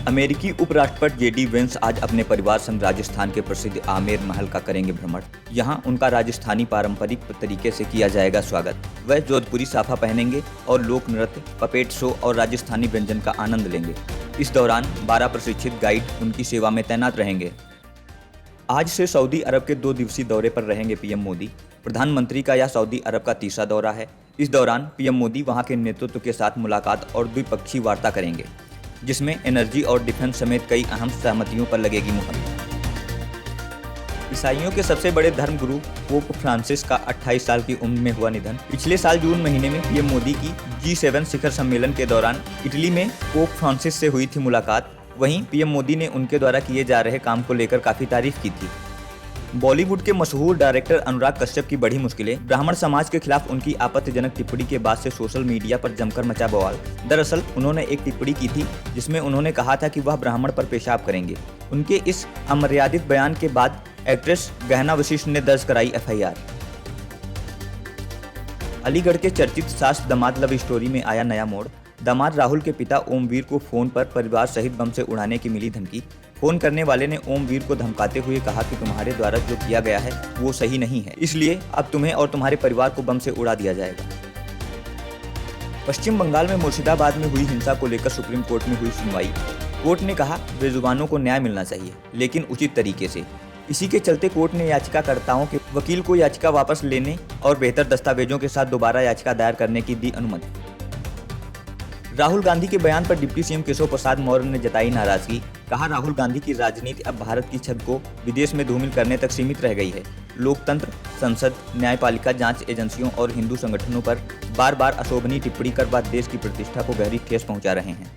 अमेरिकी उपराष्ट्रपति JD Vance आज अपने परिवार संग राजस्थान के प्रसिद्ध आमेर महल का करेंगे भ्रमण। यहां उनका राजस्थानी पारंपरिक तरीके से किया जाएगा स्वागत। वह जोधपुरी साफा पहनेंगे और लोक नृत्य, पपेट शो और राजस्थानी व्यंजन का आनंद लेंगे। इस दौरान 12 प्रशिक्षित गाइड उनकी सेवा में तैनात रहेंगे। आज से सऊदी अरब के 2 दिवसीय दौरे पर रहेंगे पीएम मोदी। प्रधानमंत्री का यह सऊदी अरब का तीसरा दौरा है। इस दौरान पीएम मोदी वहां के नेतृत्व के साथ मुलाकात और द्विपक्षीय वार्ता करेंगे, जिसमें एनर्जी और डिफेंस समेत कई अहम सहमतियों पर लगेगी मुहर। ईसाइयों के सबसे बड़े धर्मगुरु पोप फ्रांसिस का 28 साल की उम्र में हुआ निधन। पिछले साल जून महीने में पीएम मोदी की G7 शिखर सम्मेलन के दौरान इटली में पोप फ्रांसिस से हुई थी मुलाकात। वहीं पीएम मोदी ने उनके द्वारा किए जा रहे काम को लेकर काफी तारीफ की थी। बॉलीवुड के मशहूर डायरेक्टर अनुराग कश्यप की बढ़ी मुश्किलें। ब्राह्मण समाज के खिलाफ उनकी आपत्तिजनक टिप्पणी के बाद से सोशल मीडिया पर जमकर मचा बवाल। दरअसल उन्होंने एक टिप्पणी की थी जिसमें उन्होंने कहा था कि वह ब्राह्मण पर पेशाब करेंगे। उनके इस अमर्यादित बयान के बाद एक्ट्रेस गहना वशिष्ठ ने दर्ज कराई FIR। अलीगढ़ के चर्चित सास दामाद लव स्टोरी में आया नया मोड़। दामाद राहुल के पिता ओमवीर को फोन पर परिवार सहित बम से उड़ाने की मिली धमकी। फोन करने वाले ने ओमवीर को धमकाते हुए कहा कि तुम्हारे द्वारा जो किया गया है वो सही नहीं है, इसलिए अब तुम्हें और तुम्हारे परिवार को बम से उड़ा दिया जाएगा। पश्चिम बंगाल में मुर्शिदाबाद में हुई हिंसा को लेकर सुप्रीम कोर्ट में हुई सुनवाई। कोर्ट ने कहा बेजुबानों को न्याय मिलना चाहिए, लेकिन उचित तरीके से। इसी के चलते कोर्ट ने याचिकाकर्ताओं के वकील को याचिका वापस लेने और बेहतर दस्तावेजों के साथ दोबारा याचिका दायर करने की दी अनुमति। राहुल गांधी के बयान पर डिप्टी सीएम केशव प्रसाद मौर्य ने जताई नाराजगी। कहा राहुल गांधी की राजनीति अब भारत की छवि को विदेश में धूमिल करने तक सीमित रह गई है। लोकतंत्र, संसद, न्यायपालिका, जांच एजेंसियों और हिंदू संगठनों पर बार बार अशोभनीय टिप्पणी कर वह देश की प्रतिष्ठा को गहरी ठेस पहुंचा रहे हैं।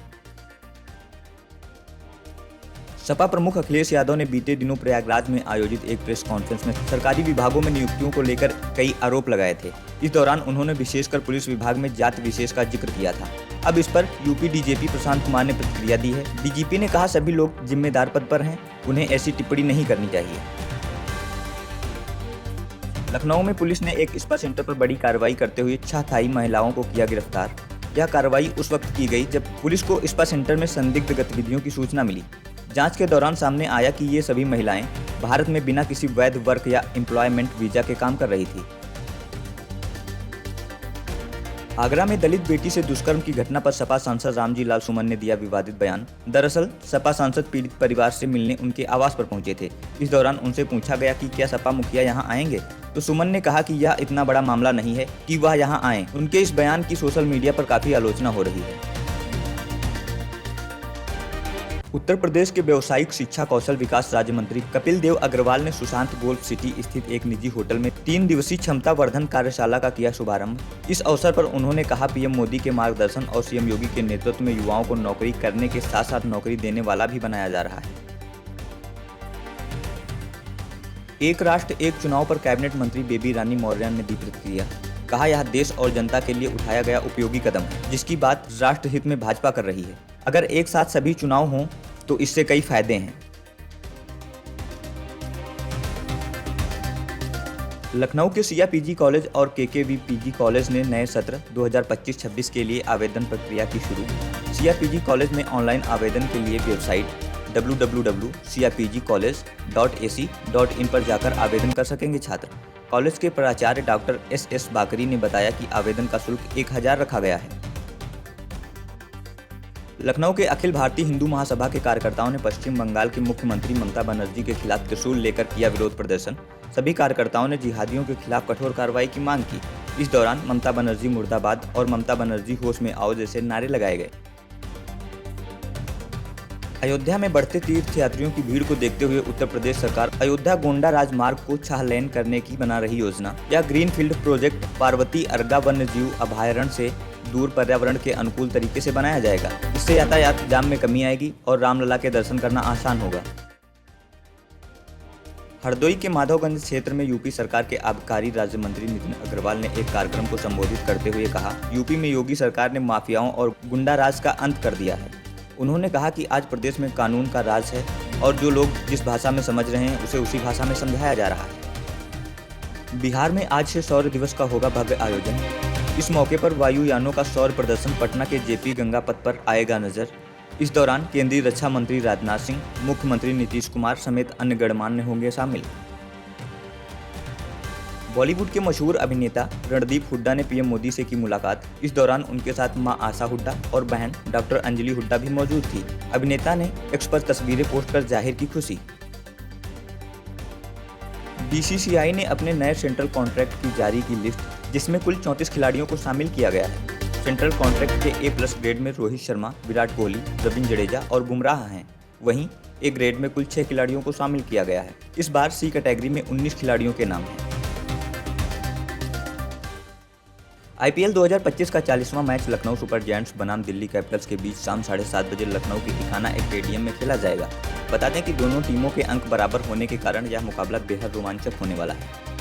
सपा प्रमुख अखिलेश यादव ने बीते दिनों प्रयागराज में आयोजित एक प्रेस कॉन्फ्रेंस में सरकारी विभागों में नियुक्तियों को लेकर कई आरोप लगाए थे। इस दौरान उन्होंने विशेषकर पुलिस विभाग में जाति विशेष का जिक्र किया था। अब इस पर यूपी डीजीपी प्रशांत कुमार ने प्रतिक्रिया दी है। डीजीपी ने कहा सभी लोग जिम्मेदार पद पर हैं, उन्हें ऐसी टिप्पणी नहीं करनी चाहिए। लखनऊ में पुलिस ने एक स्पा सेंटर पर बड़ी कार्रवाई करते हुए 6 थाई महिलाओं को किया गिरफ्तार। यह कार्रवाई उस वक्त की गई जब पुलिस को स्पा सेंटर में संदिग्ध गतिविधियों की सूचना मिली। जांच के दौरान सामने आया कि ये सभी महिलाएं भारत में बिना किसी वैध वर्क या एम्प्लॉयमेंट वीजा के काम कर रही थी। आगरा में दलित बेटी से दुष्कर्म की घटना पर सपा सांसद रामजी लाल सुमन ने दिया विवादित बयान। दरअसल सपा सांसद पीड़ित परिवार से मिलने उनके आवास पर पहुंचे थे। इस दौरान उनसे पूछा गया कि क्या सपा मुखिया यहां आएंगे, तो सुमन ने कहा कि यह इतना बड़ा मामला नहीं है कि वह यहां आएं। उनके इस बयान की सोशल मीडिया पर काफी आलोचना हो रही है। उत्तर प्रदेश के व्यावसायिक शिक्षा कौशल विकास राज्य मंत्री कपिल देव अग्रवाल ने सुशांत गोल्फ सिटी स्थित एक निजी होटल में 3 दिवसीय क्षमता वर्धन कार्यशाला का किया शुभारंभ। इस अवसर पर उन्होंने कहा पीएम मोदी के मार्गदर्शन और सीएम योगी के नेतृत्व में युवाओं को नौकरी करने के साथ साथ नौकरी देने वाला भी बनाया जा रहा है। एक राष्ट्र एक चुनाव पर कैबिनेट मंत्री बेबी रानी मौर्य ने दी प्रतिक्रिया। कहा यह देश और जनता के लिए उठाया गया उपयोगी कदम है, जिसकी बात राष्ट्र हित में भाजपा कर रही है। अगर एक साथ सभी चुनाव हों तो इससे कई फायदे हैं। लखनऊ के सिया पीजी कॉलेज और केकेवी पीजी कॉलेज ने नए सत्र 2025-26 के लिए आवेदन प्रक्रिया की शुरू। सिया पीजी कॉलेज में ऑनलाइन आवेदन के लिए वेबसाइट www.siapgcollege.ac.in पर जाकर आवेदन कर सकेंगे छात्र। कॉलेज के प्राचार्य डॉक्टर SS बाकरी ने बताया कि आवेदन का शुल्क 1000 रखा गया है। लखनऊ के अखिल भारतीय हिंदू महासभा के कार्यकर्ताओं ने पश्चिम बंगाल की मुख्यमंत्री ममता बनर्जी के खिलाफ त्रिशूल लेकर किया विरोध प्रदर्शन। सभी कार्यकर्ताओं ने जिहादियों के खिलाफ कठोर कार्रवाई की मांग की। इस दौरान ममता बनर्जी मुर्दाबाद और ममता बनर्जी होश में आओ जैसे नारे लगाए गए। अयोध्या में बढ़ते तीर्थयात्रियों की भीड़ को देखते हुए उत्तर प्रदेश सरकार अयोध्या गोंडा राजमार्ग को 6 लेन करने की बना रही योजना। यह ग्रीनफील्ड प्रोजेक्ट पार्वती अर्गा वन्य जीव अभयारण्य से दूर पर्यावरण के अनुकूल तरीके से बनाया जाएगा। इससे यातायात जाम में कमी आएगी और रामलला के दर्शन करना आसान होगा। हरदोई के माधवगंज क्षेत्र में यूपी सरकार के आबकारी राज्य मंत्री नितिन अग्रवाल ने एक कार्यक्रम को संबोधित करते हुए कहा, यूपी में योगी सरकार ने माफियाओं और गुंडा राज का अंत कर दिया है। उन्होंने कहा कि आज प्रदेश में कानून का राज है और जो लोग जिस भाषा में समझ रहे हैं उसे उसी भाषा में समझाया जा रहा है। बिहार में आज से शौर्य दिवस का होगा भव्य आयोजन। इस मौके पर वायुयानों का सौर प्रदर्शन पटना के जेपी गंगा पथ पर आएगा नजर। इस दौरान केंद्रीय रक्षा मंत्री राजनाथ सिंह, मुख्यमंत्री नीतीश कुमार समेत अन्य गणमान्य होंगे शामिल। बॉलीवुड के मशहूर अभिनेता रणदीप हुड्डा ने पीएम मोदी से की मुलाकात। इस दौरान उनके साथ मां आशा हुड्डा और बहन डॉक्टर अंजलि हुड्डा भी मौजूद थी। अभिनेता ने एक्स पर तस्वीरें पोस्ट कर जाहिर की खुशी। बीसीसीआई ने अपने नए सेंट्रल कॉन्ट्रैक्ट की जारी की लिस्ट, जिसमें कुल 34 खिलाड़ियों को शामिल किया गया है। सेंट्रल कॉन्ट्रैक्ट के ए+ ग्रेड में रोहित शर्मा, विराट कोहली, रविंद्र जडेजा और बुमराह हैं। वहीं ए ग्रेड में कुल 6 खिलाड़ियों को शामिल किया गया है। इस बार सी कैटेगरी में 19 खिलाड़ियों के नाम हैं। आईपीएल 2025 का 40वां मैच लखनऊ सुपर जायंट्स बनाम दिल्ली कैपिटल्स के बीच शाम 7:30 बजे लखनऊ के इखाना स्टेडियम में खेला जाएगा। बता दें कि दोनों टीमों के अंक बराबर होने के कारण यह मुकाबला बेहद रोमांचक होने वाला है।